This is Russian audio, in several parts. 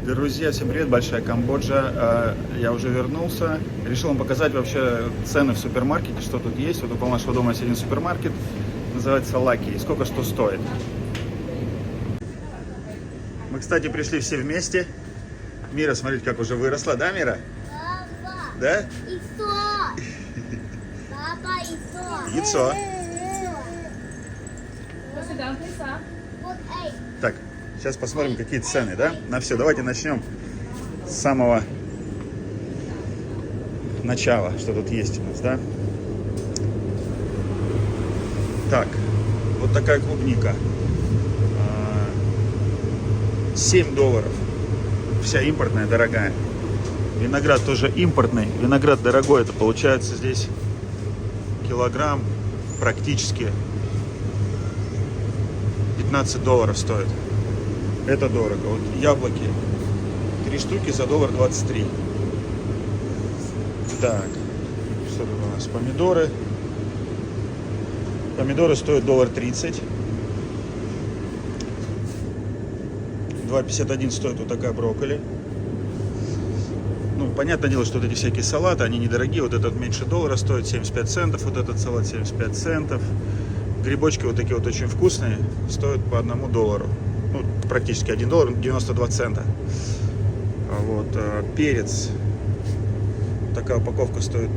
Друзья, всем привет, Большая Камбоджа. Я уже вернулся. Решил вам показать вообще цены в супермаркете, что тут есть. Вот около нашего дома есть один супермаркет, называется Lucky. И сколько что стоит. Мы, кстати, пришли все вместе. Мира, смотрите, как уже выросла, да, Мира? Папа. Да? Яйцо. Папа, яйцо. Яйцо. Вот, эй. Так, сейчас посмотрим, какие цены, да? На все. Давайте начнем с самого начала, что тут есть у нас, да? Так, вот такая клубника. $7. Вся импортная, дорогая. Виноград тоже импортный. Виноград дорогой. Это получается здесь килограмм практически $15 стоит. Это дорого. Вот яблоки 3 штуки за $1.23. Так, что тут у нас? Помидоры. Помидоры стоят $1.30. 2,51 стоит вот такая брокколи. Ну, понятное дело, что вот эти всякие салаты, они недорогие. Вот этот меньше $1 стоит, 75 центов. Вот этот салат 75 центов. Грибочки вот такие вот очень вкусные, стоят по $1. Ну, практически $1, 92 цента. Вот, перец. Такая упаковка стоит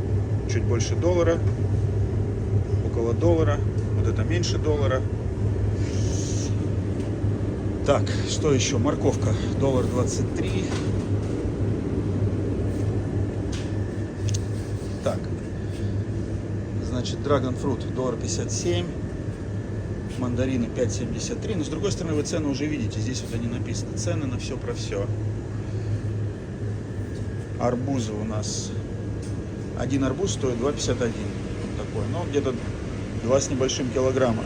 чуть больше $1. Около $1. Вот это меньше $1. Так, что еще? Морковка $1.23. Так, значит, Dragon Fruit $1.57. Мандарины 5,73. Но с другой стороны, вы цены уже видите. Здесь вот они написаны. Цены на все про все. Арбузы у нас. Один арбуз стоит $2.51. Вот такой. Ну, где-то 2 с небольшим килограмма.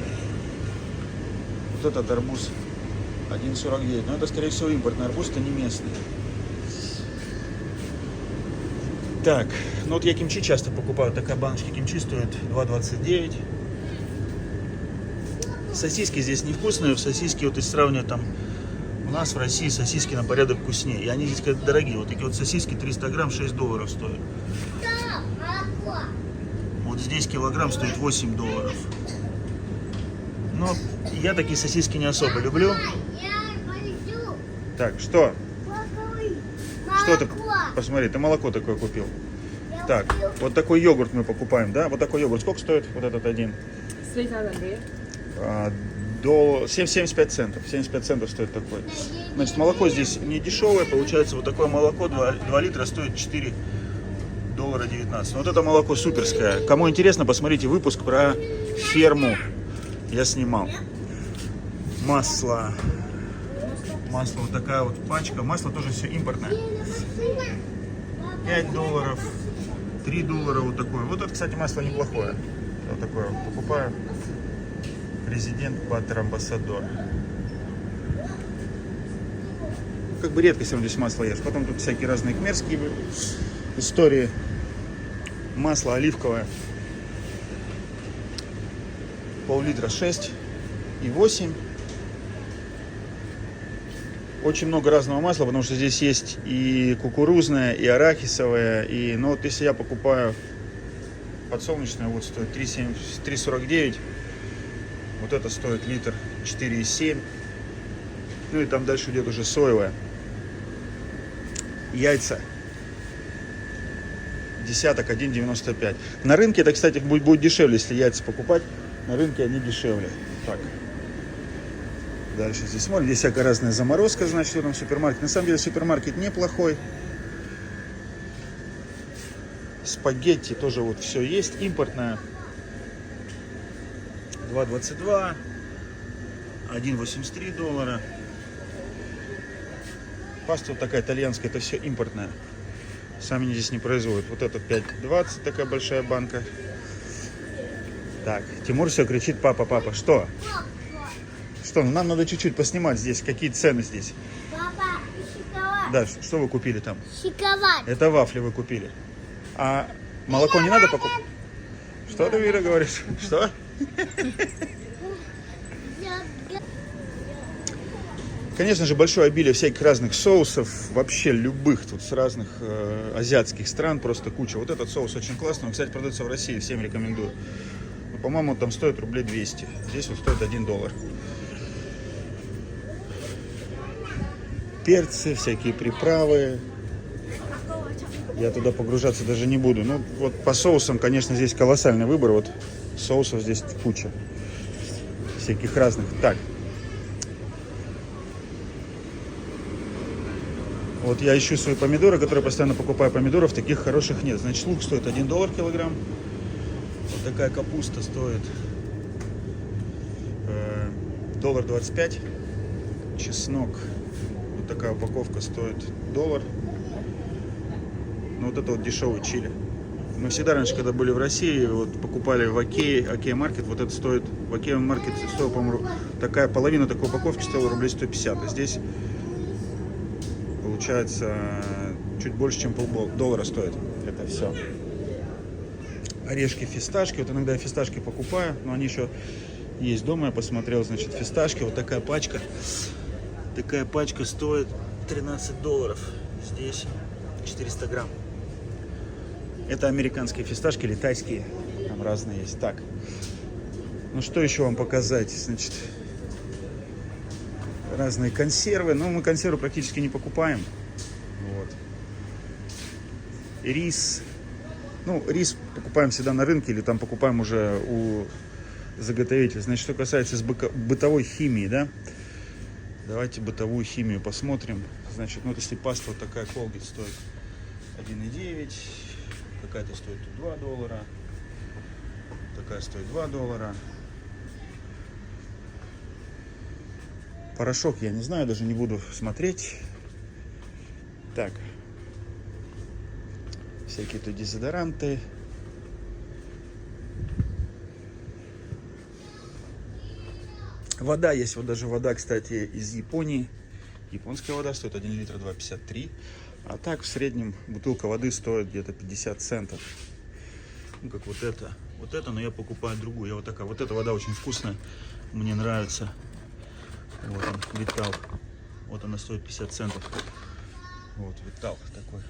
Вот этот арбуз $1.49. Но это, скорее всего, импортный арбуз, это не местный. Так, ну вот я кимчи часто покупаю. Такая баночка кимчи стоит $2.29. Сосиски здесь невкусные. В сосиски, вот если сравнивать там, у нас в России сосиски на порядок вкуснее. И они здесь как дорогие. Вот такие вот сосиски 300 грамм $6 стоят. Молоко. Вот здесь килограмм стоит $8. Но я такие сосиски не особо люблю. Я полечу. Так, что? Молоко. Что ты? Посмотри, ты молоко такое купил. Я Так, купил. вот такой йогурт мы покупаем, да? Вот такой йогурт. Сколько стоит вот этот один? 75 центов. 75 центов стоит такой. Значит, молоко здесь не дешевое. Получается, вот такое молоко 2 литра стоит $4.19. Вот это молоко суперское. Кому интересно, посмотрите выпуск про ферму. Я снимал. Масло. Масло вот такая вот пачка. Масло тоже все импортное. $5. $3 вот такое. Вот это, кстати, масло неплохое. Вот такое вот покупаю. Президент Баттер Амбассадор. Как бы редко сегодня здесь масло ешь. Потом тут всякие разные кмерские истории. Масло оливковое. Пол-литра 6,8. Очень много разного масла, потому что здесь есть и кукурузное, и арахисовое. И, ну вот если я покупаю подсолнечное, вот стоит 3,49. Вот это стоит литр 4,7. Ну и там дальше идет уже соевое. Яйца. Десяток 1,95. На рынке это, кстати, будет дешевле, если яйца покупать. На рынке они дешевле. Так. Дальше здесь смотрим. Здесь всякая разная заморозка, значит, в этом супермаркете. На самом деле супермаркет неплохой. Спагетти тоже вот все есть. Импортная. $2.22. $1.83. Паста вот такая итальянская, это все импортная. Сами здесь не производят. Вот это 5.20, такая большая банка. Так, Тимур все кричит: папа, папа. Что? Что? Ну, нам надо чуть-чуть поснимать здесь, какие цены здесь. Папа, шоколад. Да, что вы купили там? Шоколад. Это вафли вы купили. А молоко не надо покупать? Что ты, Вера, говоришь? Что? Конечно же, большое обилие всяких разных соусов, вообще любых, тут с разных азиатских стран, просто куча. Вот этот соус очень классный, он, кстати, продается в России, всем рекомендую. Но, по-моему, он там стоит рублей 200, здесь вот стоит $1. Перцы, всякие приправы. Я туда погружаться даже не буду. Ну, вот по соусам, конечно, здесь колоссальный выбор. Вот соусов здесь куча. Всяких разных. Так. Вот я ищу свои помидоры, которые постоянно покупаю. Помидоров таких хороших нет. Значит, лук стоит $1 килограмм. Вот такая капуста стоит $1.25. Чеснок. Вот такая упаковка стоит $1. Ну, вот это вот дешевый чили. Мы всегда раньше, когда были в России, вот покупали в Окей Маркет. Вот это стоит, в Окей Маркет стоит, по-моему, такая половина такой упаковки стоила рублей 150. А здесь получается чуть больше, чем $1 стоит это все. Орешки, фисташки. Вот иногда я фисташки покупаю, но они еще есть дома. Я посмотрел, значит, фисташки. Вот такая пачка. Такая пачка стоит $13. Здесь 400 грамм. Это американские фисташки или тайские. Там разные есть. Так. Ну что еще вам показать? Значит, разные консервы. Но мы консервы практически не покупаем. Вот. Рис. Ну, рис покупаем всегда на рынке или там покупаем уже у заготовителя. Значит, что касается бытовой химии, да? Давайте бытовую химию посмотрим. Значит, ну вот если паста вот такая Colgate стоит 1,9. Какая-то стоит $2. Такая стоит $2. Порошок я не знаю, даже не буду смотреть. Так. Всякие тут дезодоранты. Вода есть, вот даже вода, кстати, из Японии. Японская вода стоит 1 литр 2,53. А так в среднем бутылка воды стоит где-то 50 центов. Ну как вот это. Вот это, но я покупаю другую. Я вот такая. Вот эта вода очень вкусная. Мне нравится. Вот он, Витал. Вот она стоит 50 центов. Вот, Витал такой.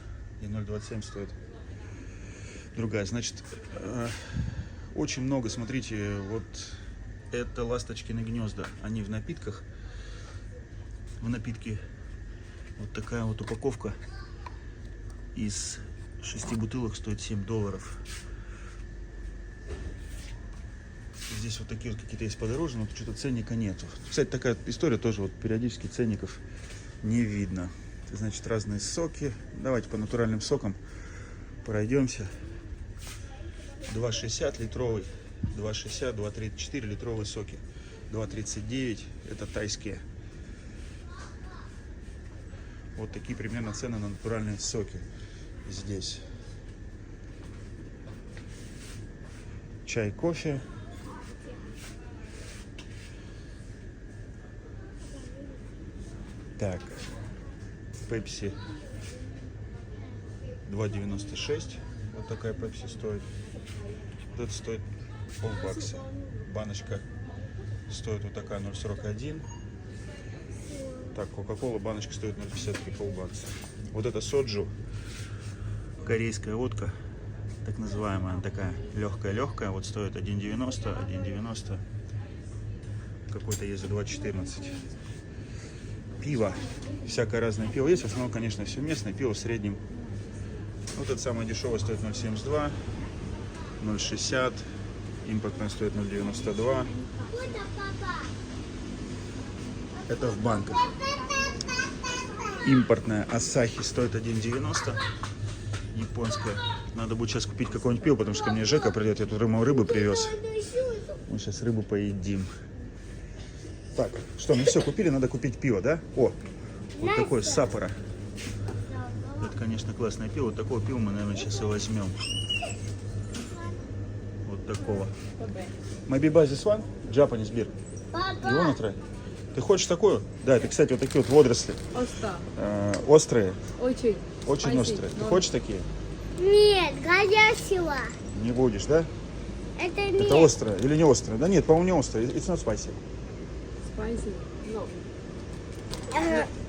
И 0,27 стоит. Другая. Значит, очень много, смотрите, вот это ласточкины гнезда. Они в напитках. В напитке вот такая вот упаковка из 6 бутылок стоит $7. Здесь вот такие вот какие-то есть подороже, но что-то ценника нету. Кстати, такая история тоже, вот периодически ценников не видно. Это значит разные соки. Давайте по натуральным сокам пройдемся. 2,60 литровый, 2,60, 2,34 литровые соки, 2,39 это тайские. Вот такие примерно цены на натуральные соки здесь. Чай, кофе. Так, пепси 2,96. Вот такая пепси стоит. Вот это стоит $0,50. Баночка стоит вот такая 0,41. Так, Кока-Кола баночка стоит 0,53, $0,50. Вот это соджу, корейская водка, так называемая, она такая легкая, вот стоит 1,90. Какой-то есть за 2,14. Пиво, всякое разное пиво есть, в основном, конечно, все местное, пиво в среднем. Вот это самое дешевое стоит 0,72, 0,60, импортное стоит 0,92. Это в банках. Импортная Асахи стоит 1,90. Японская. Надо будет сейчас купить какое-нибудь пиво, потому что ко мне Жека придет. Я тут рыбы привез. Мы сейчас рыбу поедим. Так, что, мы все купили, надо купить пиво, да? О, вот такое Саппоро. Это, конечно, классное пиво. Вот такого пива мы, наверное, сейчас и возьмем. Вот такого. Maybe buy this one? Japanese beer. You wanna try? Ты хочешь такую? Да, это, кстати, вот такие вот водоросли. Острые. Очень острые. Ты хочешь такие? Нет, горячего. Не будешь, да? Это нет. Это острое или не острое? Да нет, по-моему, не острое. It's not spicy. Spicy? No.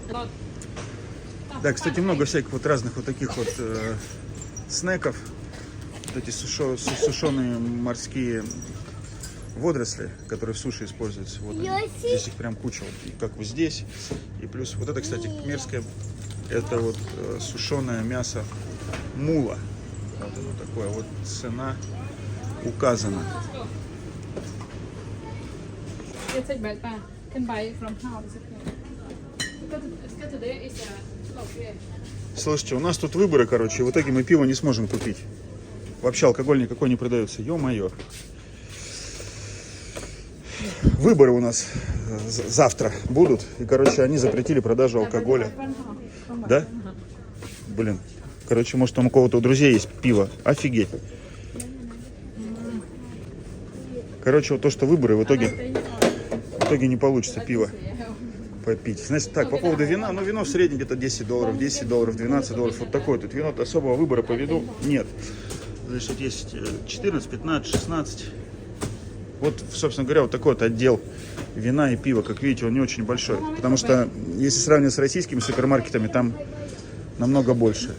Lot. Да, кстати, много всяких вот разных вот таких вот снеков. Вот эти сушеные морские водоросли, которые в суши используются. Вот они. Здесь их прям куча, вот, и как вот здесь. И плюс вот это, кстати, мерзкое, это вот сушеное мясо мула. Вот оно такое, вот цена указана. It's like bad pan. Can buy it from house. Because today is a okay. Слушайте, у нас тут выборы, короче, и в итоге мы пиво не сможем купить. Вообще алкоголь никакой не продается. Ё-моё. Выборы у нас завтра будут. И, короче, они запретили продажу алкоголя. Да? Блин. Короче, может, там у кого-то у друзей есть пиво. Офигеть. Короче, вот то, что выборы, в итоге не получится пиво попить. Значит, так, по поводу вина. Ну, вино в среднем где-то $10, $10, $12. Вот такое тут вино. Особого выбора по вину нет. Значит, есть 14, 15, 16. Вот, собственно говоря, вот такой вот отдел вина и пива. Как видите, он не очень большой. Потому что, если сравнивать с российскими супермаркетами, там намного больше.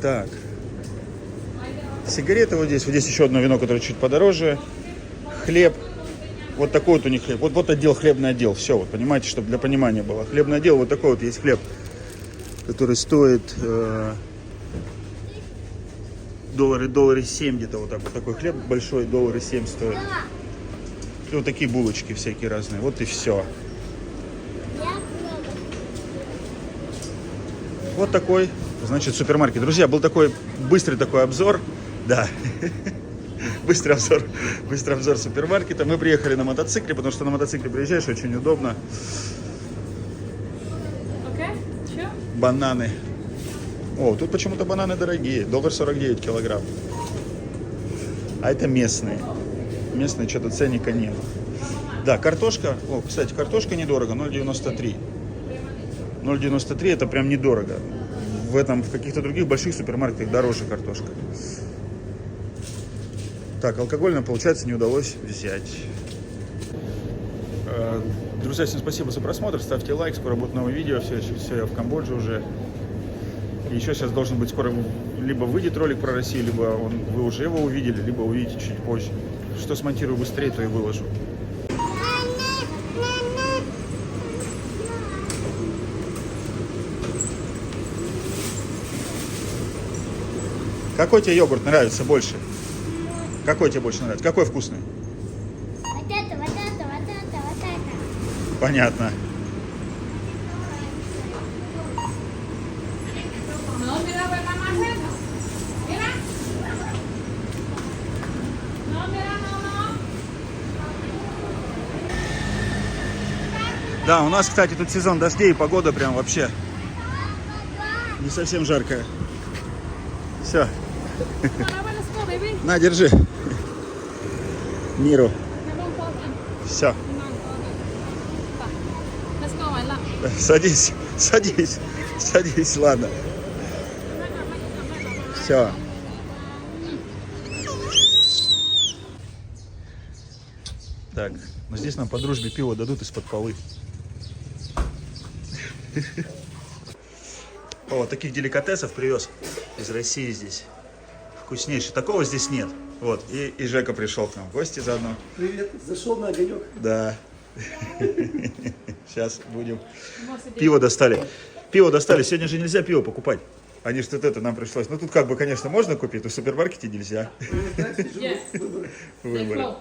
Так. Сигареты вот здесь еще одно вино, которое чуть подороже. Хлеб. Вот такой вот у них хлеб. Вот отдел, хлебный отдел. Все, вот, понимаете, чтобы для понимания было. Хлебный отдел, вот такой вот есть хлеб, который стоит доллары 7 где-то вот так. Вот такой хлеб большой, $7 стоит. И вот такие булочки всякие разные. Вот и все. Вот такой, значит, супермаркет. Друзья, был такой быстрый такой обзор. Да. Быстрый обзор супермаркета. Мы приехали на мотоцикле, потому что на мотоцикле приезжаешь, очень удобно. Okay? Sure? Бананы. О, тут почему-то бананы дорогие. $1.49 килограмм. А это местные. Местные что-то ценника нет. Да, картошка. О, кстати, картошка недорого, 0,93. 0,93 это прям недорого. В каких-то других больших супермаркетах дороже картошка. Так, алкоголь нам, получается, не удалось взять. Друзья, всем спасибо за просмотр. Ставьте лайк, скоро будет новое видео. Все, я в Камбодже уже. И еще сейчас должен быть скоро, либо выйдет ролик про Россию, либо вы уже его увидели, либо увидите чуть позже. Что смонтирую быстрее, то и выложу. Какой тебе йогурт нравится больше? Какой тебе больше нравится? Какой вкусный? Вот это, вот это, вот это, вот это. Понятно. No, mira, ve la maceta. Mira. No, mira, no. Да, у нас, кстати, тут сезон дождей, и погода прям вообще не совсем жаркая. Все. Let's go, baby. На, держи. Миру. Come on, pause and Все. let's go, my love. Садись, ладно. Все. Так, но здесь нам по дружбе пиво дадут из-под полы. О, таких деликатесов привез из России здесь. Вкуснейший. Такого здесь нет. Вот, и Жека пришел к нам в гости заодно. Привет, зашел на огонек. Да. Сейчас будем. Пиво достали. Сегодня же нельзя пиво покупать. Они что-то это нам пришлось. Ну тут как бы, конечно, можно купить, но в супермаркете нельзя. Yes. Выборы. Let's go.